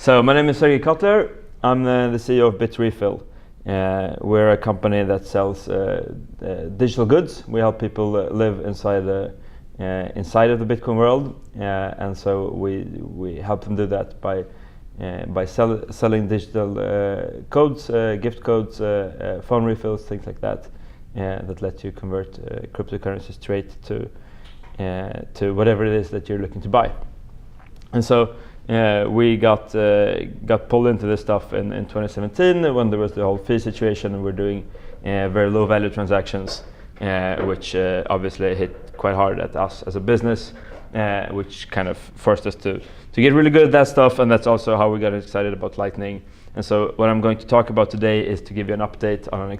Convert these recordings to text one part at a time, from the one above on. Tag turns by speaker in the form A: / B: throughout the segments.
A: So my name is Sergey Kotler. I'm the CEO of Bitrefill. We're a company that sells digital goods. We help people live inside of the Bitcoin world, and so we help them do that by selling digital codes, gift codes, phone refills, things like that, that let you convert cryptocurrency straight to whatever it is that you're looking to buy. And so we got pulled into this stuff in 2017 when there was the whole fee situation, and we're doing very low value transactions, which obviously hit quite hard at us as a business, which kind of forced us to get really good at that stuff, and that's also how we got excited about Lightning. And so what I'm going to talk about today is to give you an update on an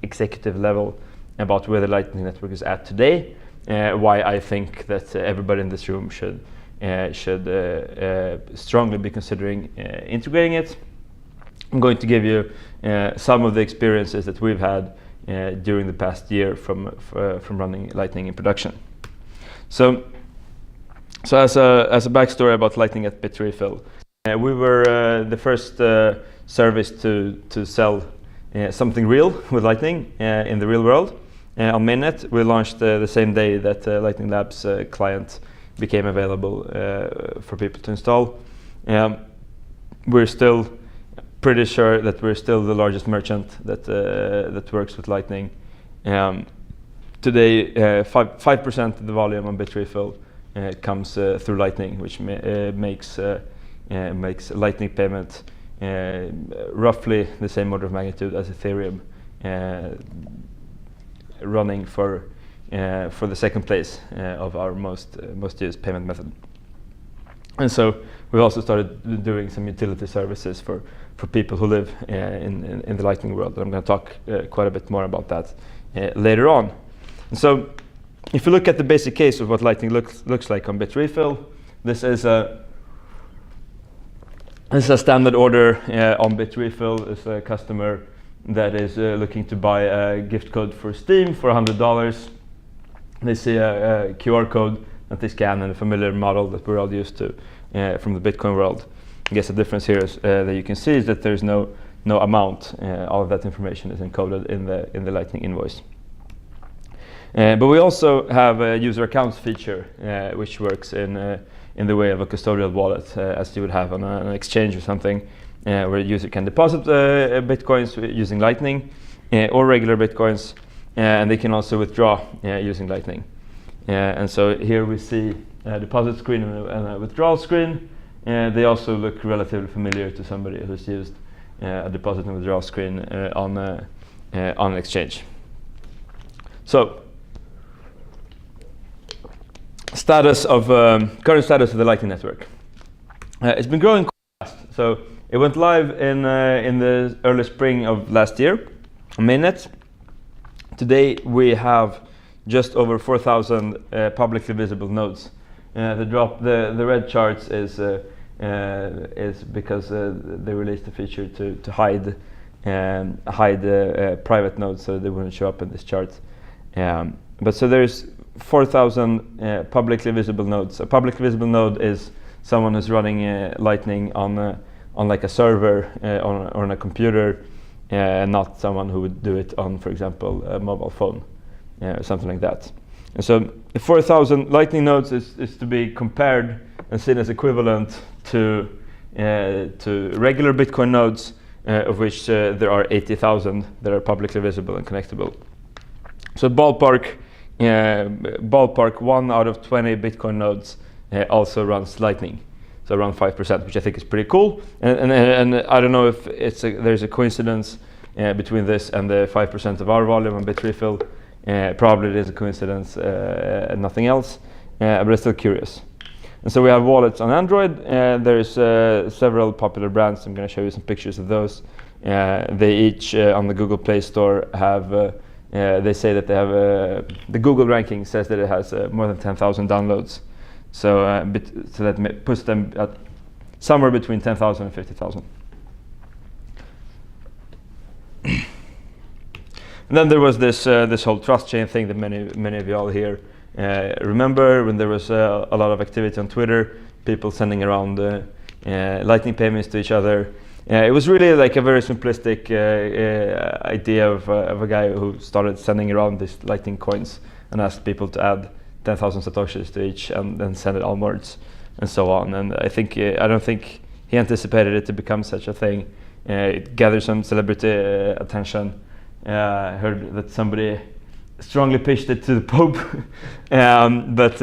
A: executive level about where the Lightning Network is at today, why I think that everybody in this room should strongly be considering integrating it. I'm going to give you some of the experiences that we've had during the past year from running Lightning in production. So as a backstory about Lightning at Bitrefill, we were the first service to sell something real with Lightning in the real world. On mainnet, we launched the same day that Lightning Labs client became available for people to install. We're still pretty sure that we're still the largest merchant that works with Lightning. Today, 5% of the volume on Bitrefill comes through Lightning, which makes Lightning payment roughly the same order of magnitude as Ethereum, running for the second place of our most used payment method. And so we've also started doing some utility services for people who live in the Lightning world. And I'm going to talk quite a bit more about that later on. And so if you look at the basic case of what Lightning looks like on Bitrefill, this is a standard order on Bitrefill. It's a customer that is looking to buy a gift code for Steam for $100. They see a QR code that they scan, and a familiar model that we're all used to from the Bitcoin world. I guess the difference here is that you can see is that there's no amount. All of that information is encoded in the Lightning invoice. But we also have a user accounts feature, which works in the way of a custodial wallet, as you would have on an exchange or something, where a user can deposit bitcoins using Lightning or regular bitcoins. And they can also withdraw using Lightning. And so here we see a deposit screen and a withdrawal screen. They also look relatively familiar to somebody who's used a deposit and withdrawal screen on an exchange. So, current status of the Lightning Network. It's been growing quite fast. So it went live in the early spring of last year on mainnet. Today we have just over 4,000 publicly visible nodes. The red charts is because they released a feature to hide private nodes so they wouldn't show up in this chart. But so there's 4,000 publicly visible nodes. A publicly visible node is someone who's running Lightning on like a server or on a computer. Not someone who would do it on, for example, a mobile phone or something like that. And so the 4,000 Lightning nodes is to be compared and seen as equivalent to regular Bitcoin nodes, of which there are 80,000 that are publicly visible and connectable. So ballpark 1 out of 20 Bitcoin nodes also runs Lightning. So around 5%, which I think is pretty cool. And I don't know if there's a coincidence between this and the 5% of our volume on Bitrefill. Probably it is a coincidence and nothing else, but I'm still curious. And so we have wallets on Android. There's several popular brands. I'm going to show you some pictures of those. They each on the Google Play Store have, they say that they have, the Google ranking says that it has more than 10,000 downloads. So that puts them at somewhere between 10,000 and 50,000. And then there was this whole trust chain thing that many of you all here remember, when there was a lot of activity on Twitter, people sending around Lightning payments to each other. It was really like a very simplistic idea of a guy who started sending around these Lightning coins and asked people to add 10,000 satoshis to each and then send it onwards and so on. And I don't think he anticipated it to become such a thing. It gathered some celebrity attention. I heard that somebody strongly pitched it to the Pope. But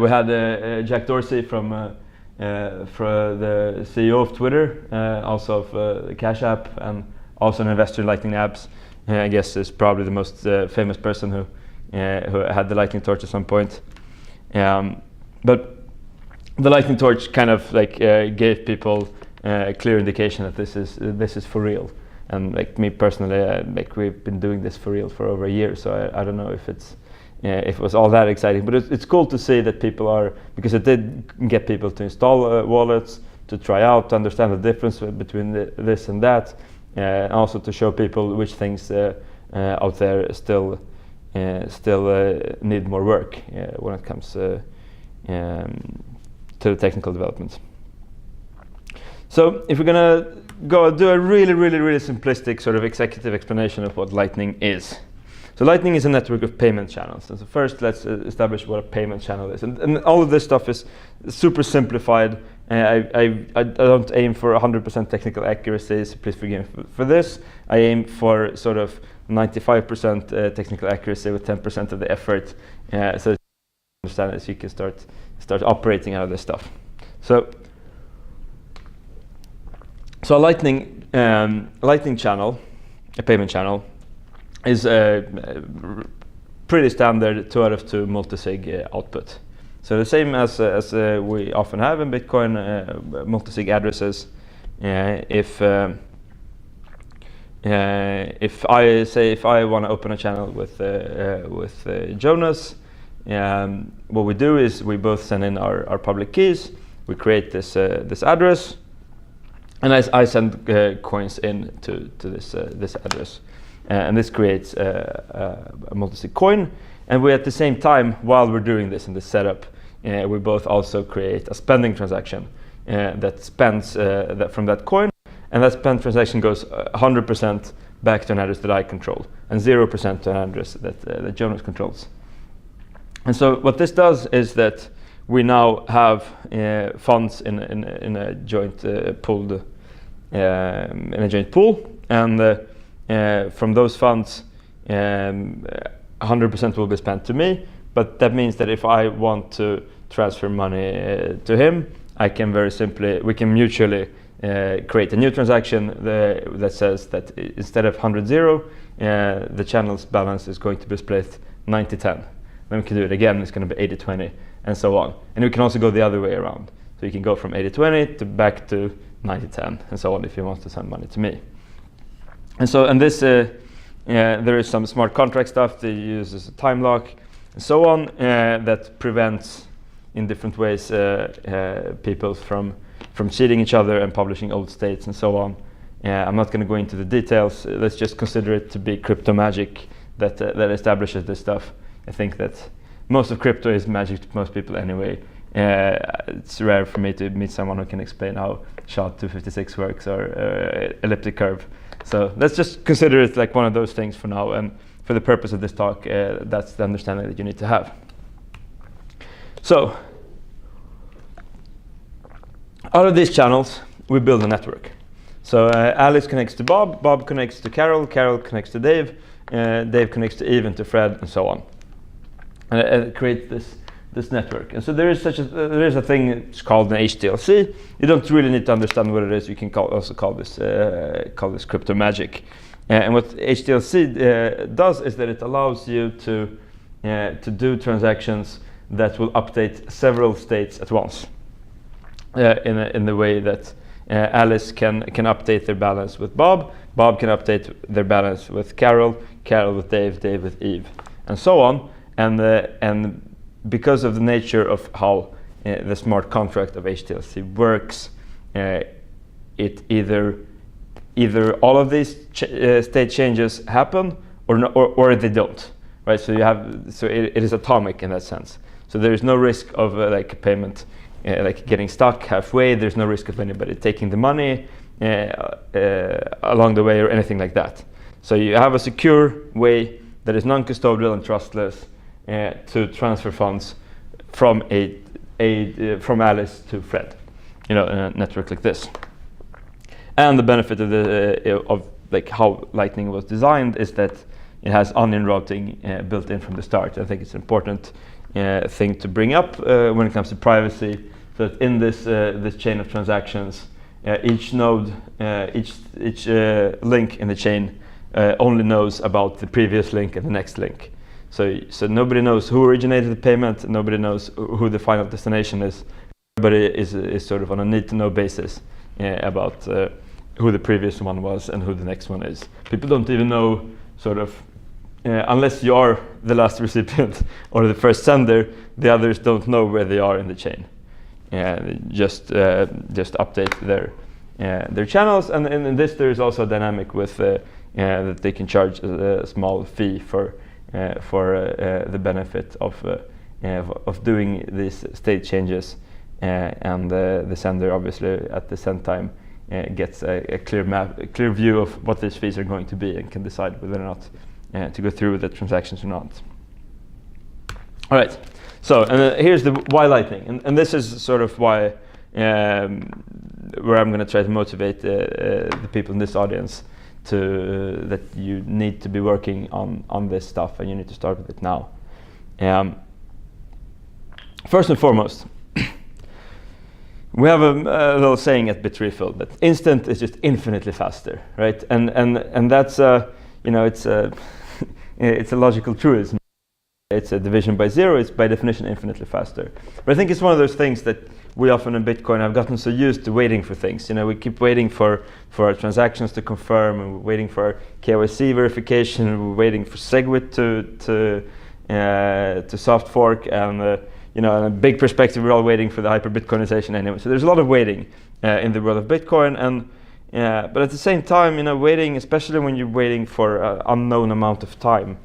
A: we had Jack Dorsey from the CEO of Twitter, also of Cash App, and also an investor in Lightning Labs. I guess is probably the most famous person who had the Lightning Torch at some point. But the Lightning Torch kind of like gave people a clear indication that this is for real. And like me personally, like we've been doing this for real for over a year, so I don't know if it was all that exciting, but it's cool to see that people are, because it did get people to install wallets, to try out, to understand the difference between this and that, and also to show people which things out there still need more work when it comes to the technical development. So if we're gonna go do a really simplistic sort of executive explanation of what Lightning is. So Lightning is a network of payment channels. And so first let's establish what a payment channel is. And all of this stuff is super simplified. I don't aim for 100% technical accuracy, so please forgive me for this. I aim for sort of 95% technical accuracy with 10% of the effort. So you understand this, you can start operating out of this stuff. So a Lightning channel, a payment channel, is a pretty standard 2 out of 2 multisig output. So the same as we often have in Bitcoin, multisig addresses. If I want to open a channel with Jonas, what we do is we both send in our public keys. We create this address, and I send coins in to this address. And this creates a multisig coin. And we, at the same time, while we're doing this in this setup, we both also create a spending transaction that spends from that coin. And that spend transaction goes 100% back to an address that I control, and 0% to an address that Jonas controls. And so what this does is that we now have funds in a joint pool, and from those funds, 100% will be spent to me. But that means that if I want to transfer money to him, I can we can mutually create a new transaction that says that instead of 100-0, the channel's balance is going to be split 90-10. Then we can do it again, it's going to be 80-20, and so on. And we can also go the other way around. So you can go from 80-20 to back to 90-10, and so on, if you want to send money to me. And this, there is some smart contract stuff that uses a time lock and so on that prevents, in different ways, people from cheating each other and publishing old states and so on. I'm not going to go into the details. Let's just consider it to be crypto magic that establishes this stuff. I think that most of crypto is magic to most people anyway. It's rare for me to meet someone who can explain how SHA-256 works or elliptic curve. So let's just consider it like one of those things for now, and for the purpose of this talk, that's the understanding that you need to have. So, out of these channels, we build a network. So Alice connects to Bob, Bob connects to Carol, Carol connects to Dave, Dave connects to Eve and to Fred, and so on. And it creates this network. And so there is a thing it's called an HTLC. You don't really need to understand what it is. You can also call this crypto magic. And what HTLC does is that it allows you to do transactions that will update several states at once. In the way that Alice can update their balance with Bob, Bob can update their balance with Carol, Carol with Dave, Dave with Eve, and so on. And because of the nature of how the smart contract of HTLC works, it either all of these state changes happen or they don't, right? So it is atomic in that sense. So there is no risk of like a payment like getting stuck halfway. There's no risk of anybody taking the money along the way or anything like that. So you have a secure way that is non-custodial and trustless to transfer funds from from Alice to Fred, in a network like this. And the benefit of like how Lightning was designed is that it has onion routing built in from the start. I think it's an important thing to bring up when it comes to privacy. So that in this chain of transactions, each node, each link in the chain only knows about the previous link and the next link. So nobody knows who originated the payment. Nobody knows who the final destination is. Everybody is sort of on a need-to-know basis about who the previous one was and who the next one is. People don't even know, sort of, unless you are the last recipient or the first sender, the others don't know where they are in the chain. Just update their channels, and in this there is also a dynamic with that they can charge a small fee for the benefit of doing these state changes, and the sender obviously at the same time gets a clear view of what these fees are going to be and can decide whether or not to go through with the transactions or not. All right, so here's the why Lightning, and this is sort of why where I'm going to try to motivate the people in this audience to that you need to be working on this stuff, and you need to start with it now. First and foremost, we have a little saying at Bitrefill that instant is just infinitely faster, right? And that's it's a it's a logical truism. It's a division by zero. It's by definition infinitely faster. But I think it's one of those things that we often in Bitcoin have gotten so used to waiting for things. We keep waiting for our transactions to confirm, and we're waiting for our KYC verification, and we're waiting for SegWit to soft fork, and in a big perspective, we're all waiting for the hyper Bitcoinization anyway. So there's a lot of waiting in the world of Bitcoin, and but at the same time, waiting, especially when you're waiting for an unknown amount of time,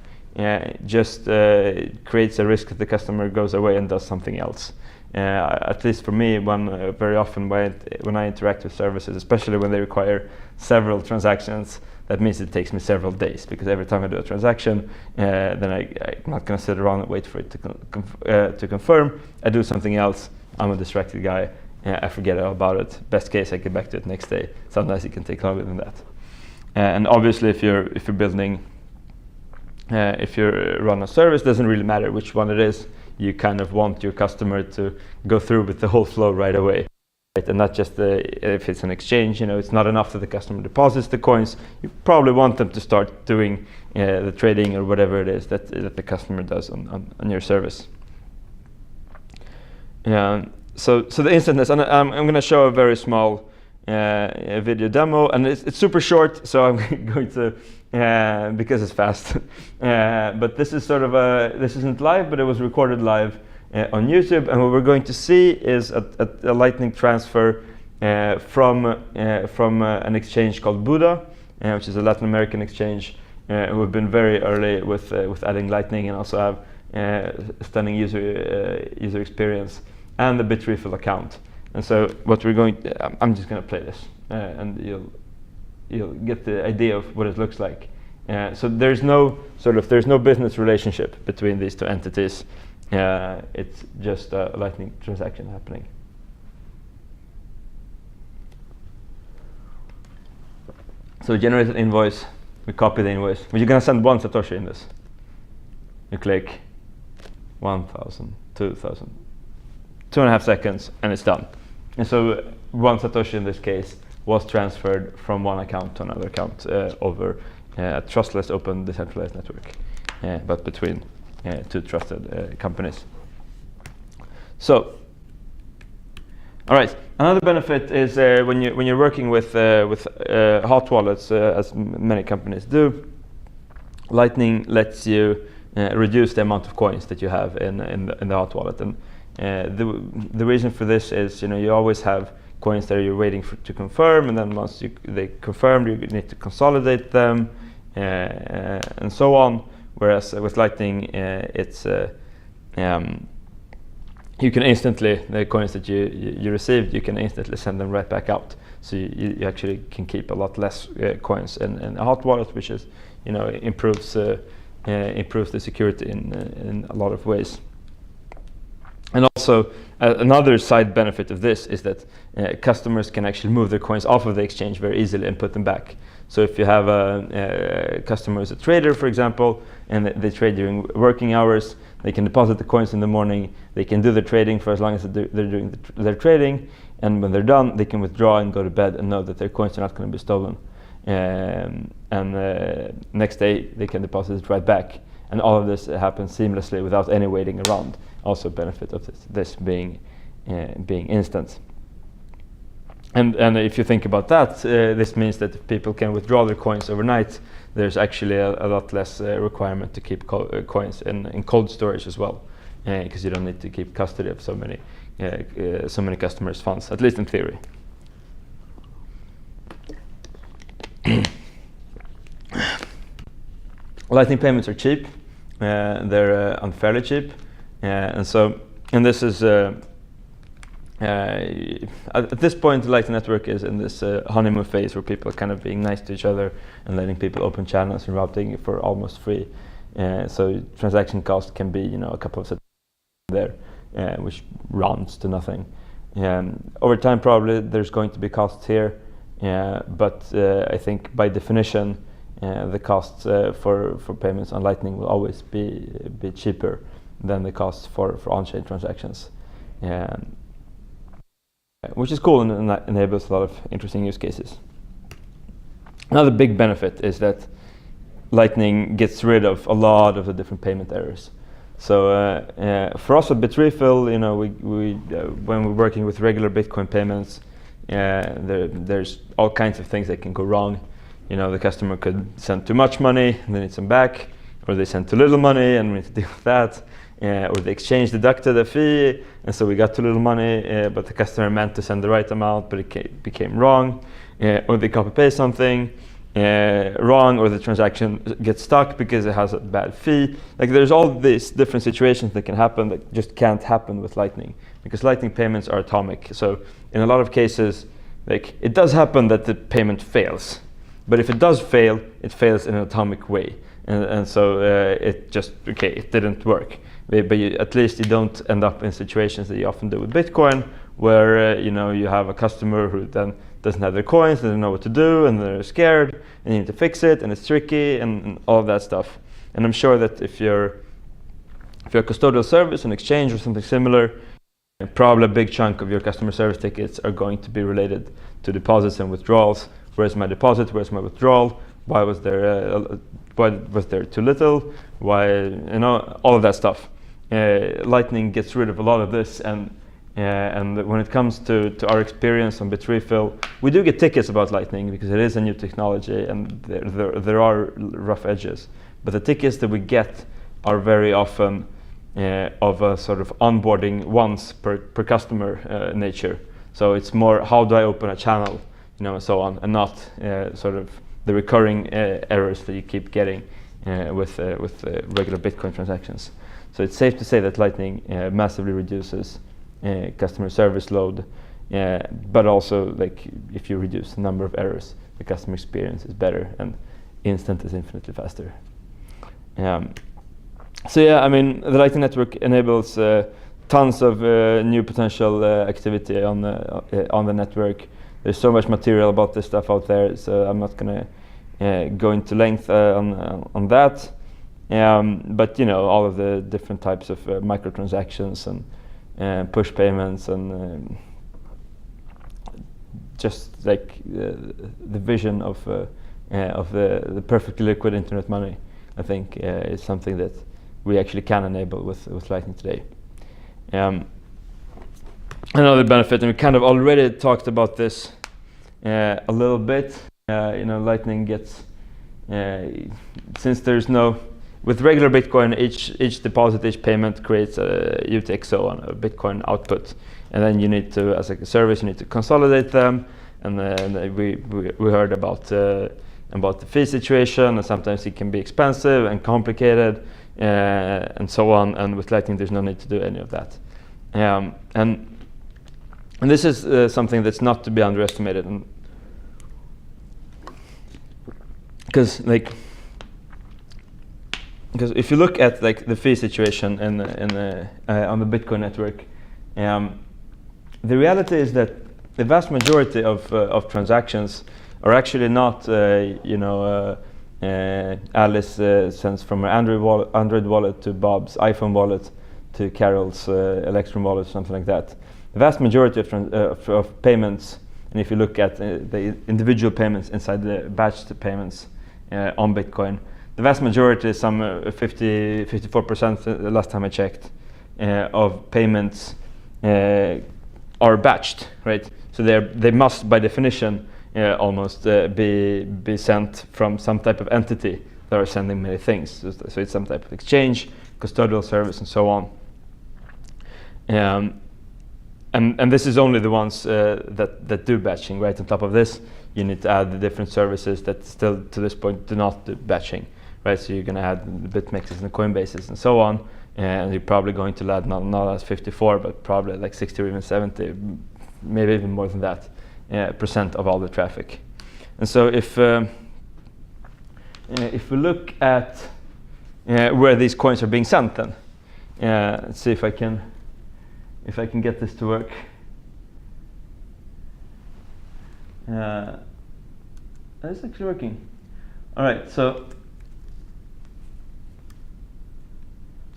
A: just creates a risk that the customer goes away and does something else. At least for me, very often when I interact with services, especially when they require several transactions, that means it takes me several days, because every time I do a transaction, then I'm not going to sit around and wait for it to confirm. I do something else. I'm a distracted guy. I forget all about it. Best case, I get back to it next day. Sometimes it can take longer than that. And obviously, if you're building, if you run a service, it doesn't really matter which one it is. You kind of want your customer to go through with the whole flow right away, right? And not just if it's an exchange. It's not enough that the customer deposits the coins. You probably want them to start doing the trading or whatever it is that the customer does on your service. So the instantness, and I'm going to show a very small video demo, and it's super short, so I'm going to because it's fast. But this is sort of this isn't live, but it was recorded live on YouTube, and what we're going to see is a Lightning transfer from an exchange called Buda, which is a Latin American exchange who have been very early with adding Lightning, and also have stunning user experience, and the Bitrefill account. And so what we're I'm just going to play this, and you'll get the idea of what it looks like. So there's no business relationship between these two entities. It's just a Lightning transaction happening. So we generate an invoice, we copy the invoice. But you're going to send one Satoshi in this. You click 1,000, 2,000, 2.5 seconds, and it's done. And so one Satoshi in this case was transferred from one account to another account over a trustless, open, decentralized network, but between two trusted companies. So, all right. Another benefit is when you're working with hot wallets, as many companies do, Lightning lets you reduce the amount of coins that you have in the hot wallet. And the reason for this is, you always have coins that you're waiting to confirm, and then once they confirm, you need to consolidate them, and so on. Whereas with Lightning, it's you can instantly, the coins that you received, you can instantly send them right back out. So you actually can keep a lot less coins in a hot wallet, which is, improves the security in a lot of ways. And also, another side benefit of this is that customers can actually move their coins off of the exchange very easily and put them back. So if you have a customer who's a trader, for example, and they trade during working hours, they can deposit the coins in the morning, they can do the trading for as long as they're doing their trading, and when they're done, they can withdraw and go to bed and know that their coins are not going to be stolen. And next day, they can deposit it right back. And all of this happens seamlessly without any waiting around. Also benefit of this being instant. And if you think about that, this means that if people can withdraw their coins overnight, there's actually a lot less requirement to keep coins in cold storage as well, because you don't need to keep custody of so many customers' funds, at least in theory. Lightning payments are cheap. They're unfairly cheap, and this is at this point, the Lightning Network is in this honeymoon phase where people are kind of being nice to each other and letting people open channels and routing for almost free. So transaction cost can be a couple of cents there, which rounds to nothing. Over time, probably there's going to be costs here, but I think by definition, the costs for payments on Lightning will always be cheaper than the costs for on-chain transactions, which is cool and that enables a lot of interesting use cases. Another big benefit is that Lightning gets rid of a lot of the different payment errors. So for us at Bitrefill, when we're working with regular Bitcoin payments, there's all kinds of things that can go wrong. The customer could send too much money and they need some back, or they send too little money and we need to deal with that, or the exchange deducted a fee and so we got too little money, but the customer meant to send the right amount, but it became wrong, or they copy paste something wrong, or the transaction gets stuck because it has a bad fee. Like there's all these different situations that can happen that just can't happen with Lightning, because Lightning payments are atomic. So in a lot of cases, like it does happen that the payment fails. But if it does fail, it fails in an atomic way, and so it didn't work. But at least you don't end up in situations that you often do with Bitcoin, where you have a customer who then doesn't have their coins, they don't know what to do, and they're scared, and you need to fix it, and it's tricky, and all of that stuff. And I'm sure that if you're a custodial service, an exchange, or something similar, probably a big chunk of your customer service tickets are going to be related to deposits and withdrawals. Where's my deposit? Where's my withdrawal? Why was there too little? Why, all of that stuff. Lightning gets rid of a lot of this, and when it comes to our experience on Bitrefill, we do get tickets about Lightning because it is a new technology and there are rough edges. But the tickets that we get are very often of a sort of onboarding once per customer nature. So it's more, how do I open a channel? And so on, and not sort of the recurring errors that you keep getting with regular Bitcoin transactions. So it's safe to say that Lightning massively reduces customer service load, but also like if you reduce the number of errors, the customer experience is better and instant is infinitely faster. So yeah, the Lightning Network enables tons of new potential activity on the network. There's so much material about this stuff out there, so I'm not going to go into length on that. But all of the different types of microtransactions and push payments and just like the vision of the perfectly liquid internet money, I think is something that we actually can enable with Lightning today. Another benefit, and we kind of already talked about this a little bit, Lightning gets, since there's with regular Bitcoin, each deposit, each payment creates a UTXO on a Bitcoin output, and then you need to, as a service, you need to consolidate them, and then we heard about the fee situation, and sometimes it can be expensive and complicated, and so on, and with Lightning there's no need to do any of that. And this is something that's not to be underestimated, because if you look at like the fee situation on the Bitcoin network, the reality is that the vast majority of transactions are actually not Alice sends from her Android wallet to Bob's iPhone wallet to Carol's Electrum wallet, something like that. The vast majority of payments, and if you look at the individual payments inside the batched payments on Bitcoin, the vast majority, some 54% last time I checked, of payments are batched, right? So they must, by definition, almost be sent from some type of entity that are sending many things. So it's some type of exchange, custodial service, and so on. And this is only the ones that do batching, right? On top of this, you need to add the different services that still, to this point, do not do batching, right? So you're going to add the BitMEXes and the Coinbases and so on, and you're probably going to add not as 54, but probably like 60 or even 70, maybe even more than that, percent of all the traffic. And so if we look at where these coins are being sent, then let's see if I can get this to work. It's actually working. All right, so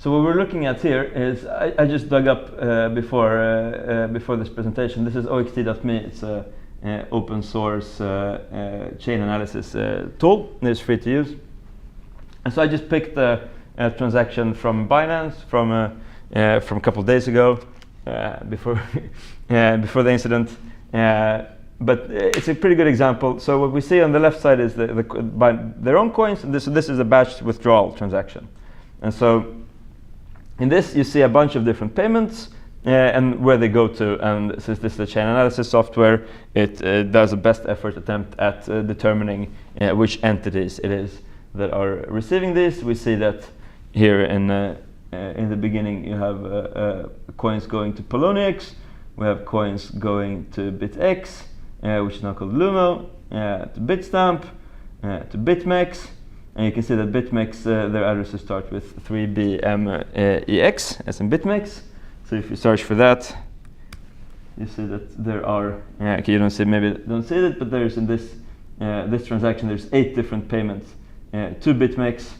A: what we're looking at here is I just dug up before this presentation. This is oxt.me. It's a open source chain analysis tool. It's free to use. And so I just picked a transaction from Binance from a couple of days ago, before the incident. But it's a pretty good example. So what we see on the left side is by their own coins, and this is a batch withdrawal transaction. And so in this, you see a bunch of different payments and where they go to. And since this is a chain analysis software, it does a best effort attempt at determining which entities it is that are receiving this. We see that here in the beginning, you have coins going to Poloniex. We have coins going to BitX, which is now called Lumo, to Bitstamp, to BitMEX. And you can see that BitMEX, their addresses start with 3BMEX, as in BitMEX. So if you search for that, you see that there are, okay, you don't see it, but there's in this transaction, there's 8 different payments to BitMEX.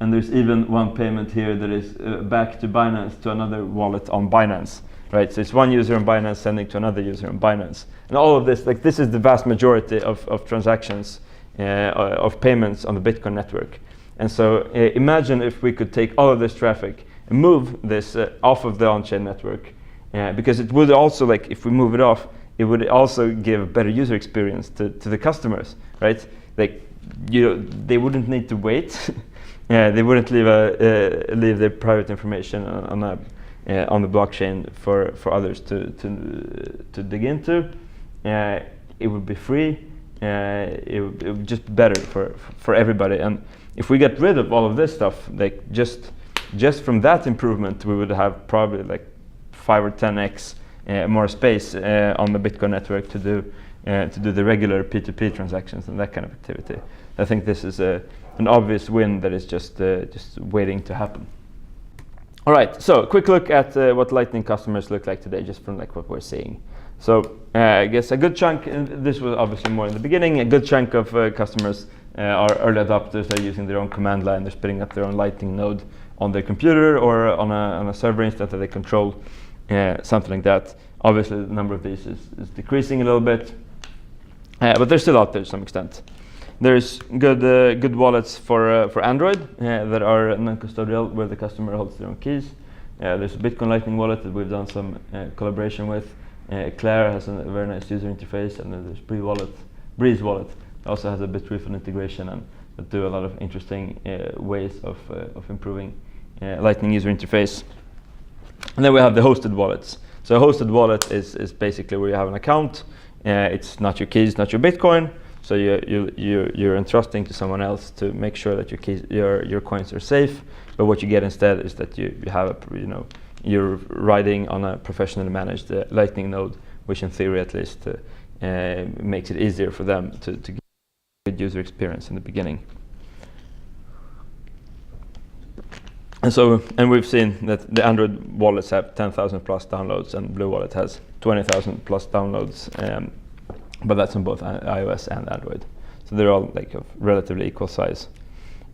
A: And there's even one payment here that is back to Binance, to another wallet on Binance, right? So it's one user on Binance sending to another user on Binance. And all of this, this is the vast majority of transactions, of payments on the Bitcoin network. And so imagine if we could take all of this traffic and move this off of the on-chain network, because it would also, if we move it off, it would also give a better user experience to the customers, right? They wouldn't need to wait. They wouldn't leave their private information on the blockchain for others to dig into. It would be free. It would just be better for everybody. And if we get rid of all of this stuff, just from that improvement, we would have probably 5 or 10x more space on the Bitcoin network to do the regular P2P transactions and that kind of activity. I think this is an obvious win that is just waiting to happen. All right, so a quick look at what Lightning customers look like today, just from what we're seeing. So I guess a good chunk, and this was obviously more in the beginning, a good chunk of customers are early adopters. They're using their own command line. They're spinning up their own Lightning node on their computer or on a server instance that they control, something like that. Obviously, the number of these is decreasing a little bit, but they're still out there to some extent. There's good wallets for Android that are non-custodial, where the customer holds their own keys. There's a Bitcoin Lightning wallet that we've done some collaboration with. Claire has a very nice user interface, and then there's Breeze wallet also has a Bitrefill integration and that do a lot of interesting ways of improving Lightning user interface. And then we have the hosted wallets. So a hosted wallet is basically where you have an account. It's not your keys, not your Bitcoin. So you're entrusting to someone else to make sure that your coins are safe. But what you get instead is that you have you're riding on a professionally managed Lightning node, which in theory at least makes it easier for them to get good user experience in the beginning. And we've seen that the Android wallets have 10,000 plus downloads, and Blue Wallet has 20,000 plus downloads, but that's on both iOS and Android. So they're all like of relatively equal size.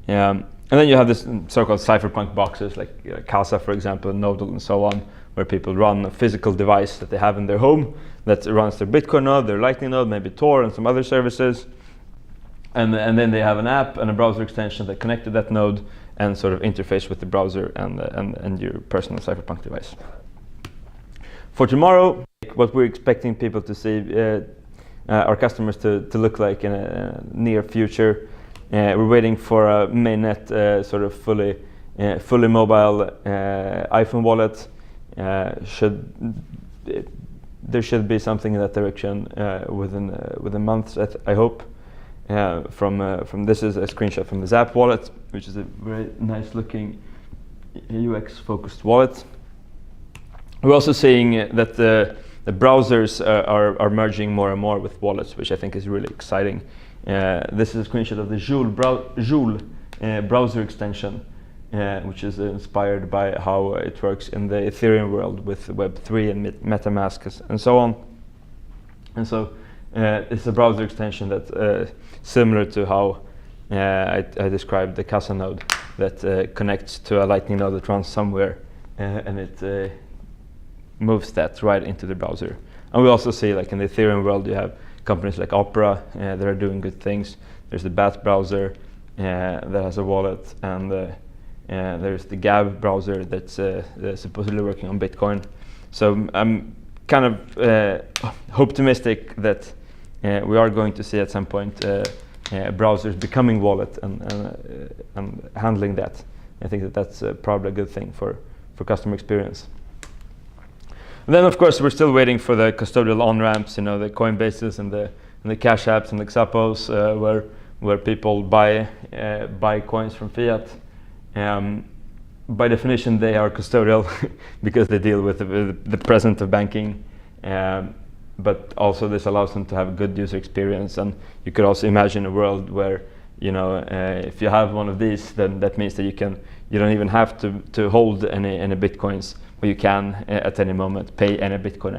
A: And then you have this so-called cypherpunk boxes, like Casa, for example, Nodal, and so on, where people run a physical device that they have in their home that runs their Bitcoin node, their Lightning node, maybe Tor and some other services. And then they have an app and a browser extension that connect to that node and sort of interface with the browser and your personal cypherpunk device. For tomorrow, what we're expecting people to see, our customers to look like in a near future, we're waiting for a mainnet sort of fully mobile iPhone wallet. There should be something in that direction within months, I hope. From this is a screenshot from the Zap wallet, which is a very nice looking UX focused wallet. We're also seeing that the browsers are merging more and more with wallets, which I think is really exciting. This is a screenshot of the Joule browser extension, which is inspired by how it works in the Ethereum world with Web3 and MetaMask and so on. And so it's a browser extension that's similar to how I described the Casa node that connects to a Lightning node that runs somewhere, and it moves that right into the browser. And we also see, like in the Ethereum world, you have companies like Opera that are doing good things. There's the Bat browser that has a wallet, and there's the Gab browser that's supposedly working on Bitcoin. So I'm kind of optimistic that we are going to see at some point browsers becoming wallet and handling that. I think that that's probably a good thing for customer experience. And then, of course, we're still waiting for the custodial on-ramps, the Coinbases and the Cash Apps and the Xapos, where people buy coins from fiat. By definition, they are custodial because they deal with the present of banking. But also this allows them to have a good user experience. And you could also imagine a world where, if you have one of these, then that means that you don't even have to hold any Bitcoins, but you can at any moment pay any Bitcoin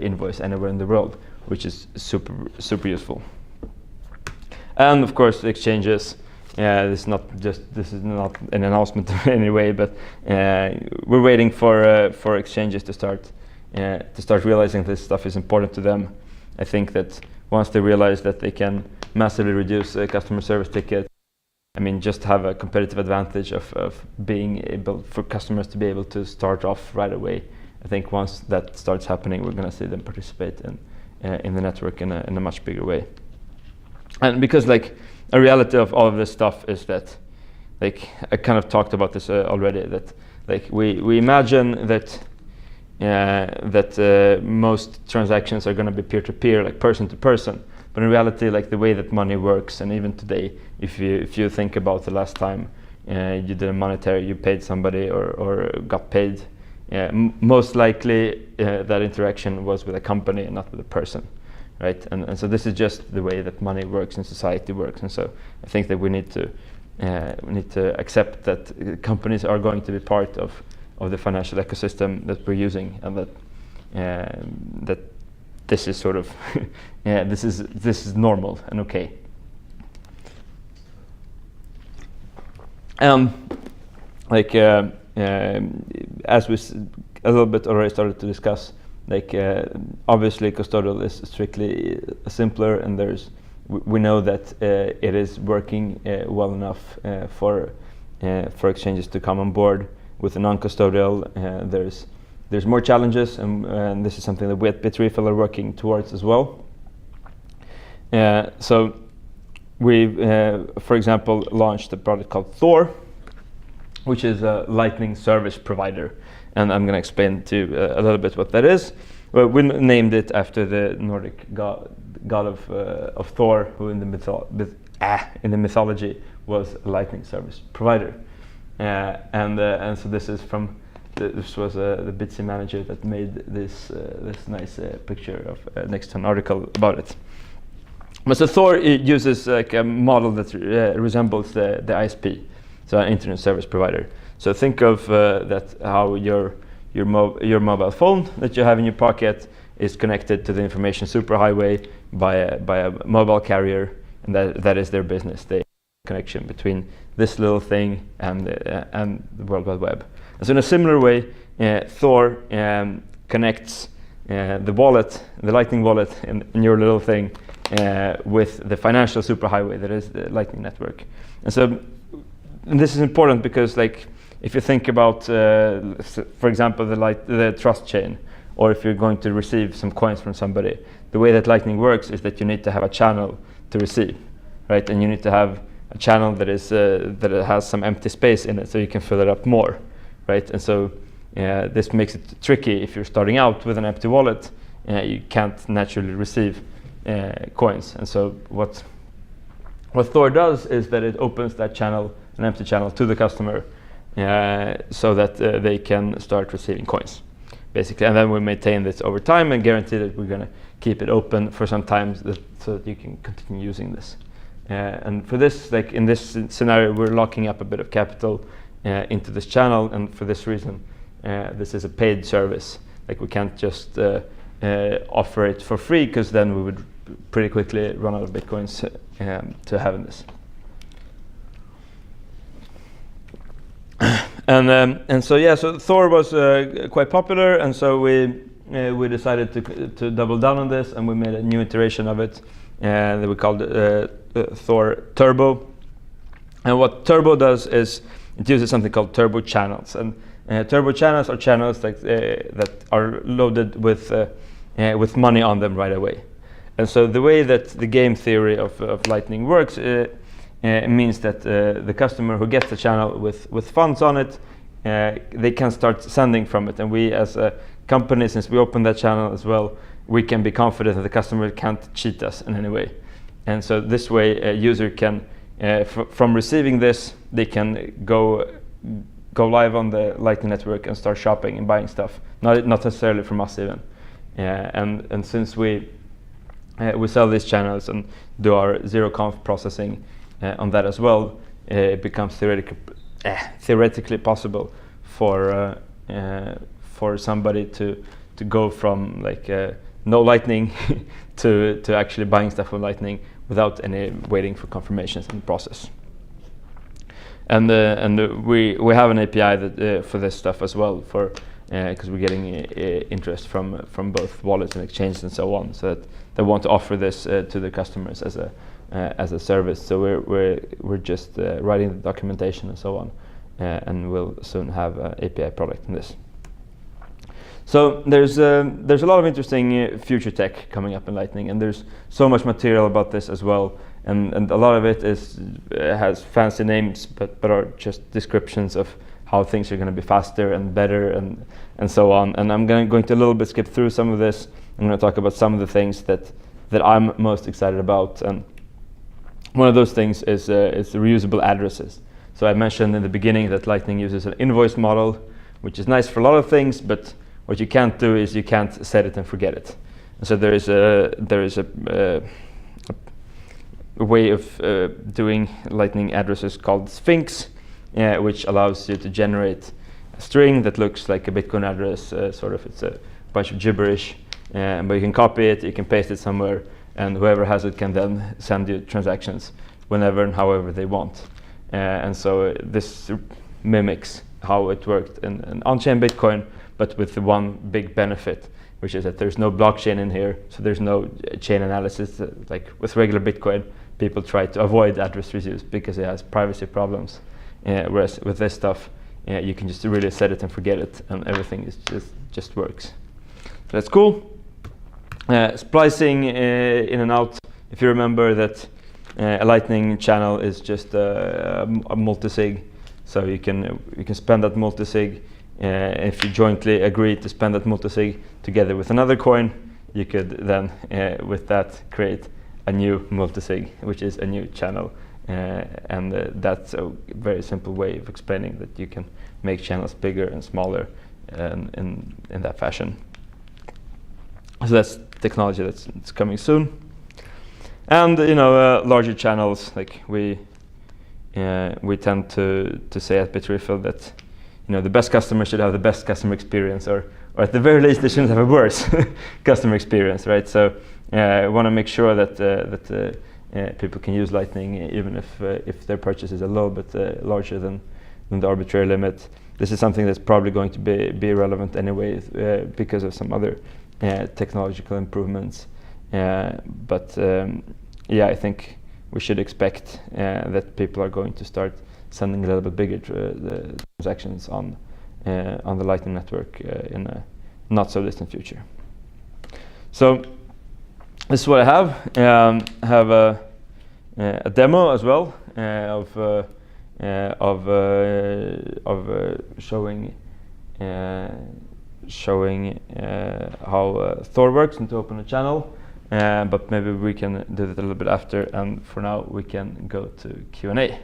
A: invoice anywhere in the world, which is super useful. And of course, the exchanges. This is not an announcement in any way, but we're waiting for exchanges to start realizing this stuff is important to them. I think that once they realize that they can massively reduce customer service tickets, just have a competitive advantage of being able for customers to be able to start off right away. I think once that starts happening, we're going to see them participate in the network in a much bigger way. And because a reality of all of this stuff is that, I kind of talked about this already, that we imagine that most transactions are going to be peer-to-peer, like person to person. But in reality, the way that money works, and even today, if you think about the last time you did a monetary, you paid somebody or got paid, most likely that interaction was with a company and not with a person, right? And so this is just the way that money works and society works. And so I think that we need to accept that companies are going to be part of the financial ecosystem that we're using, and that this is sort of this is normal and okay. As we a little bit already started to discuss, obviously custodial is strictly simpler, and we know that it is working well enough for exchanges to come on board. With the non-custodial, there's more challenges, and this is something that we at Bitrefill are working towards as well. So we've, for example, launched a product called Thor, which is a Lightning service provider, and I'm going to explain to you a little bit what that is. Well, we named it after the Nordic god of Thor, who in the mythology was a Lightning service provider. And so this is from this was the Bitsy manager that made this nice picture of next to an article about it. But so Thor uses like a model that resembles the ISP, so an internet service provider. So think of that how your mobile phone that you have in your pocket is connected to the information superhighway by a mobile carrier, and that is their business. They connection between this little thing and the World Wide Web. And so in a similar way, Thor connects the wallet, the Lightning wallet in your little thing with the financial superhighway that is the Lightning Network. And so this is important because, like, if you think about, for example, the trust chain, or if you're going to receive some coins from somebody, the way that Lightning works is that you need to have a channel to receive, right? And you need to have a channel that is that it has some empty space in it, so you can fill it up more, right? And so this makes it tricky if you're starting out with an empty wallet. You can't naturally receive coins. And so what Thor does is that it opens that channel, an empty channel, to the customer, so that they can start receiving coins, basically. And then we maintain this over time and guarantee that we're going to keep it open for some time so that you can continue using this. And for this, like in this scenario, we're locking up a bit of capital into this channel, and for this reason, this is a paid service. Like, we can't just offer it for free, because then we would pretty quickly run out of bitcoins to having this. And so yeah, so Thor was quite popular, and so we decided to double down on this, and we made a new iteration of it that we called Thor Turbo. And what Turbo does is it uses something called turbo channels, and turbo channels are channels that are loaded with money on them right away. And so the way that the game theory of Lightning works means that the customer who gets the channel with funds on it, they can start sending from it. And we, as a company, since we opened that channel as well, we can be confident that the customer can't cheat us in any way. And so this way, a user can, from receiving this, they can go live on the Lightning Network and start shopping and buying stuff, not necessarily from us even. And since we sell these channels and do our zero-conf processing on that as well, it becomes theoretically possible for somebody to go from like no Lightning to actually buying stuff on Lightning without any waiting for confirmations in the process. And we have an API that for this stuff as well, for because we're getting interest from both wallets and exchanges and so on, so that they want to offer this to the customers as a service. So we're just writing the documentation and so on, and we'll soon have an API product in this. So there's a lot of interesting future tech coming up in Lightning, and there's so much material about this as well. And a lot of it has fancy names, but are just descriptions of how things are going to be faster and better and so on. And I'm going to a little bit skip through some of this. I'm going to talk about some of the things that I'm most excited about. And one of those things is the reusable addresses. So I mentioned in the beginning that Lightning uses an invoice model, which is nice for a lot of things, but what you can't do is you can't set it and forget it. And so there is a way of doing Lightning addresses called Sphinx, which allows you to generate a string that looks like a Bitcoin address. Sort of, it's a bunch of gibberish, but you can copy it, you can paste it somewhere, and whoever has it can then send you transactions whenever and however they want. And so this mimics how it worked in on-chain Bitcoin, but with the one big benefit, which is that there's no blockchain in here, so there's no chain analysis. Like with regular Bitcoin, people try to avoid address reuse because it has privacy problems. Whereas with this stuff, you can just really set it and forget it, and everything is just works. So that's cool. Splicing in and out. If you remember that a Lightning channel is just a multisig, so you can spend that multisig. If you jointly agree to spend that multisig together with another coin, you could then, with that, create a new multisig, which is a new channel. And that's a very simple way of explaining that you can make channels bigger and smaller in that fashion. So that's technology that's coming soon. And larger channels, like we tend to say at Bitrefill that the best customer should have the best customer experience, or at the very least they shouldn't have a worse customer experience, right? So I want to make sure that people can use Lightning even if their purchase is a little bit larger than the arbitrary limit. This is something that's probably going to be relevant anyway because of some other technological improvements. But I think we should expect that people are going to start sending a little bit bigger transactions on the Lightning Network in a not so distant future. So this is what I have. I have a demo as well of showing how Thor works and to open a channel. But maybe we can do that a little bit after, and for now we can go to Q&A.